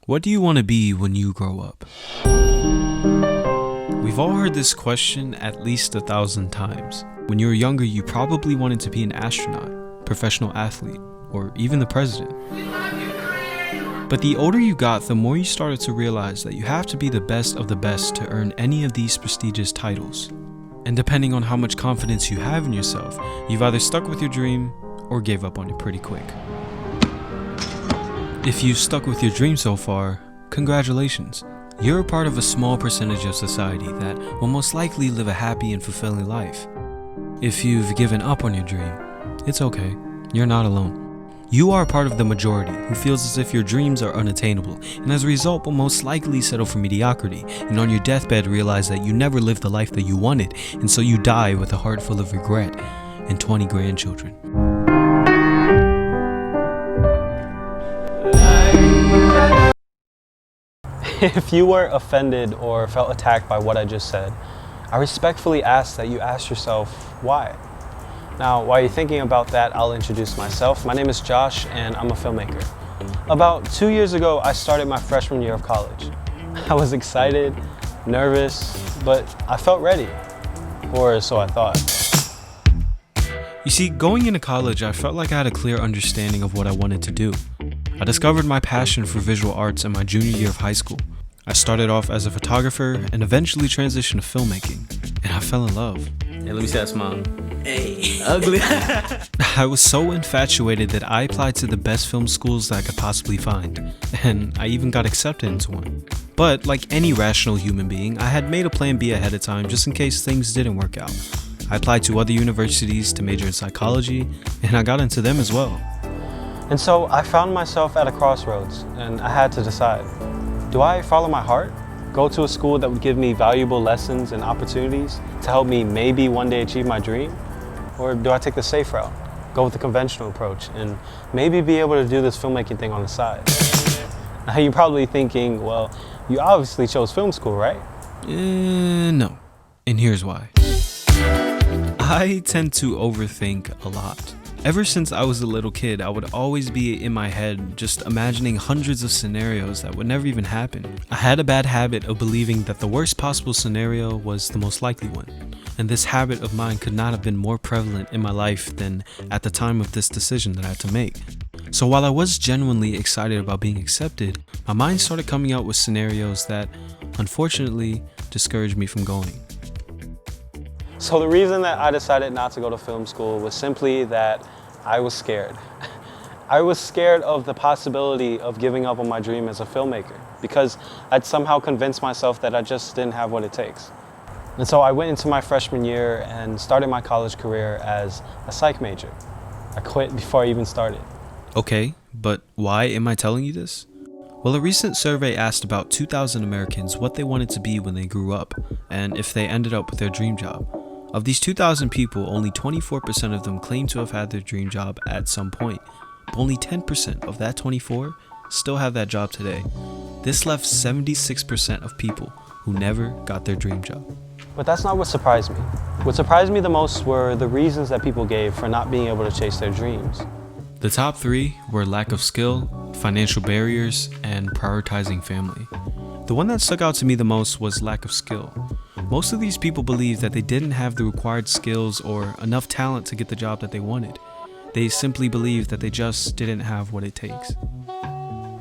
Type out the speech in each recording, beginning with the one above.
What do you want to be when you grow up? We've all heard this question at least 1,000 times. When you were younger, you probably wanted to be an astronaut, professional athlete, or even the president. But the older you got, the more you started to realize that you have to be the best of the best to earn any of these prestigious titles. And depending on how much confidence you have in yourself, you've either stuck with your dream or gave up on it pretty quick. If you've stuck with your dream so far, congratulations. You're a part of a small percentage of society that will most likely live a happy and fulfilling life. If you've given up on your dream, it's okay. You're not alone. You are part of the majority who feels as if your dreams are unattainable, and as a result will most likely settle for mediocrity, and on your deathbed realize that you never lived the life that you wanted, and so you die with a heart full of regret and 20 grandchildren. If you were offended or felt attacked by what I just said, I respectfully ask that you ask yourself why. Now, while you're thinking about that, I'll introduce myself. My name is Josh, and I'm a filmmaker. About 2 years ago, I started my freshman year of college. I was excited, nervous, but I felt ready, or so I thought. You see, going into college, I felt like I had a clear understanding of what I wanted to do. I discovered my passion for visual arts in my junior year of high school. I started off as a photographer and eventually transitioned to filmmaking, and I fell in love. Hey, let me see that smile. Hey, ugly. I was so infatuated that I applied to the best film schools that I could possibly find, and I even got accepted into one. But like any rational human being, I had made a plan B ahead of time just in case things didn't work out. I applied to other universities to major in psychology, and I got into them as well. And so I found myself at a crossroads, and I had to decide. Do I follow my heart? Go to a school that would give me valuable lessons and opportunities to help me maybe one day achieve my dream? Or do I take the safe route, go with the conventional approach, and maybe be able to do this filmmaking thing on the side? Now you're probably thinking, well, you obviously chose film school, right? No. And here's why. I tend to overthink a lot. Ever since I was a little kid, I would always be in my head just imagining hundreds of scenarios that would never even happen. I had a bad habit of believing that the worst possible scenario was the most likely one. And this habit of mine could not have been more prevalent in my life than at the time of this decision that I had to make. So while I was genuinely excited about being accepted, my mind started coming out with scenarios that, unfortunately, discouraged me from going. So the reason that I decided not to go to film school was simply that I was scared. I was scared of the possibility of giving up on my dream as a filmmaker because I'd somehow convinced myself that I just didn't have what it takes. And so I went into my freshman year and started my college career as a psych major. I quit before I even started. Okay, but why am I telling you this? Well, a recent survey asked about 2,000 Americans what they wanted to be when they grew up and if they ended up with their dream job. Of these 2,000 people, only 24% of them claim to have had their dream job at some point. But only 10% of that 24 still have that job today. This left 76% of people who never got their dream job. But that's not what surprised me. What surprised me the most were the reasons that people gave for not being able to chase their dreams. The top three were lack of skill, financial barriers, and prioritizing family. The one that stuck out to me the most was lack of skill. Most of these people believed that they didn't have the required skills or enough talent to get the job that they wanted. They simply believed that they just didn't have what it takes.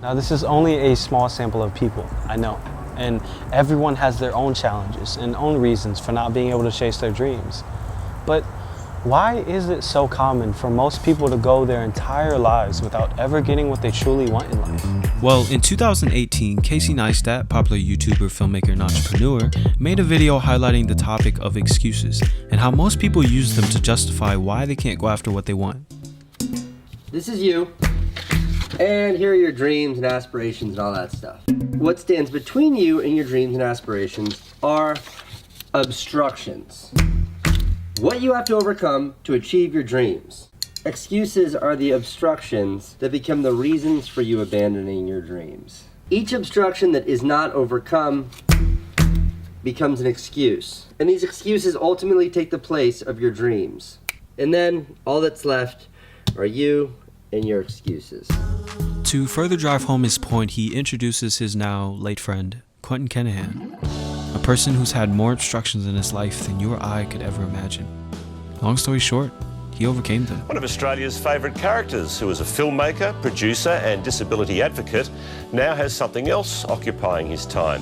Now this is only a small sample of people, I know, and everyone has their own challenges and own reasons for not being able to chase their dreams. But why is it so common for most people to go their entire lives without ever getting what they truly want in life? Well, in 2018, Casey Neistat, popular YouTuber, filmmaker, and entrepreneur, made a video highlighting the topic of excuses and how most people use them to justify why they can't go after what they want. This is you, and here are your dreams and aspirations and all that stuff. What stands between you and your dreams and aspirations are obstructions. What you have to overcome to achieve your dreams. Excuses are the obstructions that become the reasons for you abandoning your dreams. Each obstruction that is not overcome becomes an excuse. And these excuses ultimately take the place of your dreams. And then all that's left are you and your excuses. To further drive home his point, he introduces his now late friend, Quentin Kenahan, a person who's had more obstructions in his life than you or I could ever imagine. Long story short, he overcame them. One of Australia's favourite characters, who is a filmmaker, producer and disability advocate, now has something else occupying his time.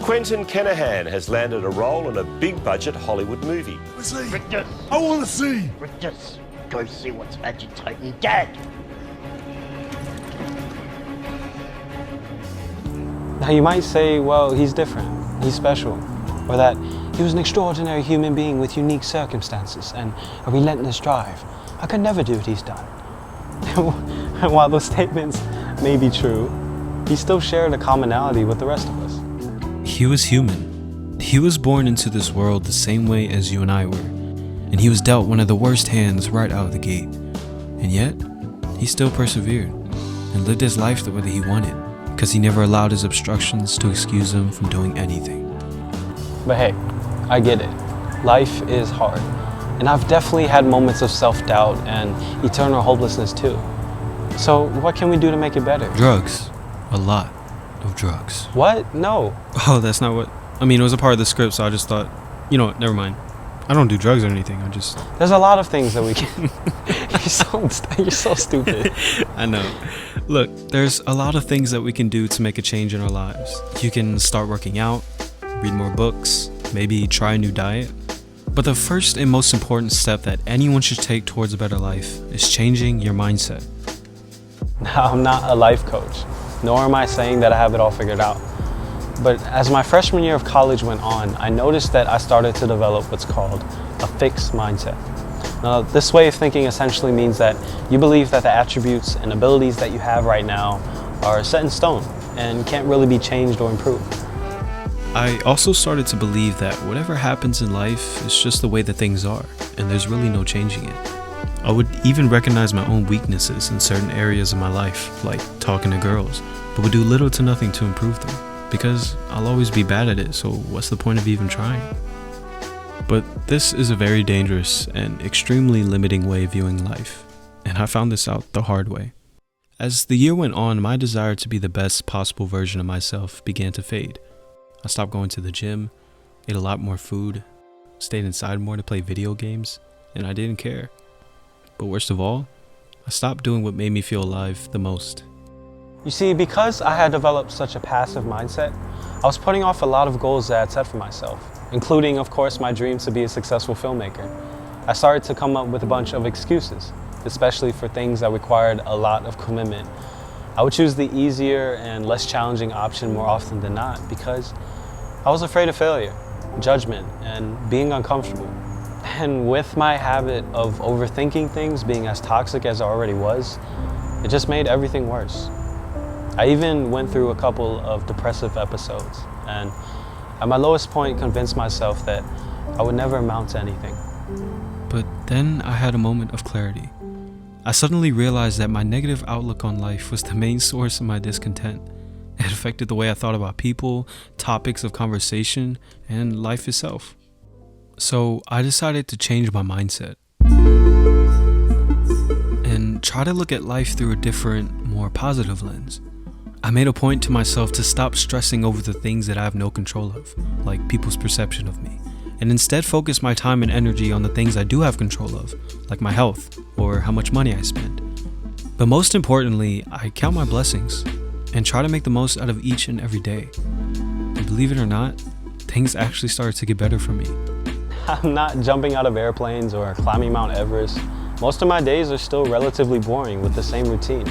Quentin Kenahan has landed a role in a big-budget Hollywood movie. Richard, I want to see. Richard, go see what's agitating Dad. Now you might say, well, he's different, he's special, or that he was an extraordinary human being with unique circumstances and a relentless drive. I could never do what he's done. And while those statements may be true, he still shared a commonality with the rest of us. He was human. He was born into this world the same way as you and I were, and he was dealt one of the worst hands right out of the gate. And yet, he still persevered and lived his life the way that he wanted, because he never allowed his obstructions to excuse him from doing anything. But hey, I get it. Life is hard. And I've definitely had moments of self-doubt and eternal hopelessness too. So what can we do to make it better? Drugs. A lot of drugs. What? No. Oh, that's not what... I mean, it was a part of the script, so I just thought, you know what, never mind. I don't do drugs or anything, I just... There's a lot of things that we can... You're so stupid. I know. Look, there's a lot of things that we can do to make a change in our lives. You can start working out, read more books, maybe try a new diet. But the first and most important step that anyone should take towards a better life is changing your mindset. Now, I'm not a life coach, nor am I saying that I have it all figured out. But as my freshman year of college went on, I noticed that I started to develop what's called a fixed mindset. Now, this way of thinking essentially means that you believe that the attributes and abilities that you have right now are set in stone and can't really be changed or improved. I also started to believe that whatever happens in life is just the way that things are, and there's really no changing it. I would even recognize my own weaknesses in certain areas of my life, like talking to girls, but would do little to nothing to improve them, because I'll always be bad at it, so what's the point of even trying? But this is a very dangerous and extremely limiting way of viewing life, and I found this out the hard way. As the year went on, my desire to be the best possible version of myself began to fade. I stopped going to the gym, ate a lot more food, stayed inside more to play video games, and I didn't care. But worst of all, I stopped doing what made me feel alive the most. You see, because I had developed such a passive mindset, I was putting off a lot of goals that I had set for myself, including, of course, my dream to be a successful filmmaker. I started to come up with a bunch of excuses, especially for things that required a lot of commitment. I would choose the easier and less challenging option more often than not because I was afraid of failure, judgment, and being uncomfortable. And with my habit of overthinking things being as toxic as I already was, it just made everything worse. I even went through a couple of depressive episodes, and at my lowest point convinced myself that I would never amount to anything. But then I had a moment of clarity. I suddenly realized that my negative outlook on life was the main source of my discontent. It affected the way I thought about people, topics of conversation, and life itself. So I decided to change my mindset and try to look at life through a different, more positive lens. I made a point to myself to stop stressing over the things that I have no control of, like people's perception of me, and instead focus my time and energy on the things I do have control of, like my health or how much money I spend. But most importantly, I count my blessings and try to make the most out of each and every day. And believe it or not, things actually started to get better for me. I'm not jumping out of airplanes or climbing Mount Everest. Most of my days are still relatively boring with the same routine.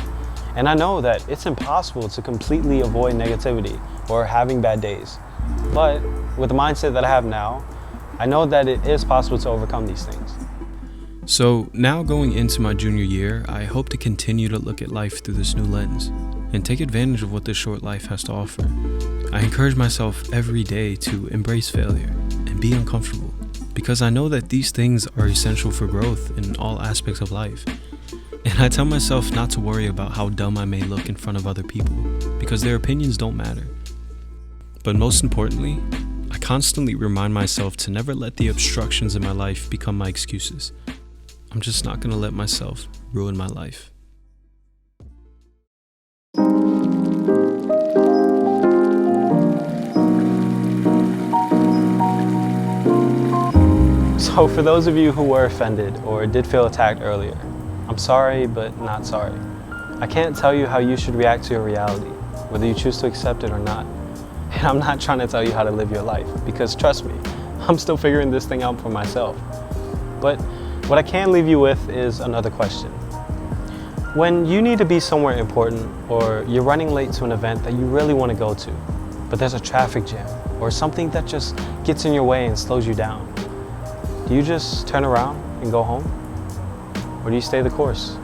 And I know that it's impossible to completely avoid negativity or having bad days. But with the mindset that I have now, I know that it is possible to overcome these things. So now going into my junior year, I hope to continue to look at life through this new lens and take advantage of what this short life has to offer. I encourage myself every day to embrace failure and be uncomfortable, because I know that these things are essential for growth in all aspects of life. And I tell myself not to worry about how dumb I may look in front of other people, because their opinions don't matter. But most importantly, I constantly remind myself to never let the obstructions in my life become my excuses. I'm just not going to let myself ruin my life. So for those of you who were offended or did feel attacked earlier, I'm sorry, but not sorry. I can't tell you how you should react to your reality, whether you choose to accept it or not. And I'm not trying to tell you how to live your life, because trust me, I'm still figuring this thing out for myself. But what I can leave you with is another question. When you need to be somewhere important, or you're running late to an event that you really want to go to, but there's a traffic jam, or something that just gets in your way and slows you down, do you just turn around and go home? Or do you stay the course?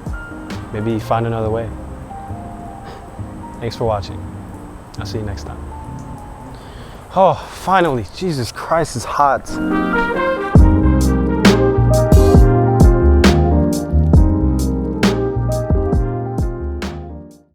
Maybe find another way. Thanks for watching. I'll see you next time. Oh, finally. Jesus Christ, it's hot.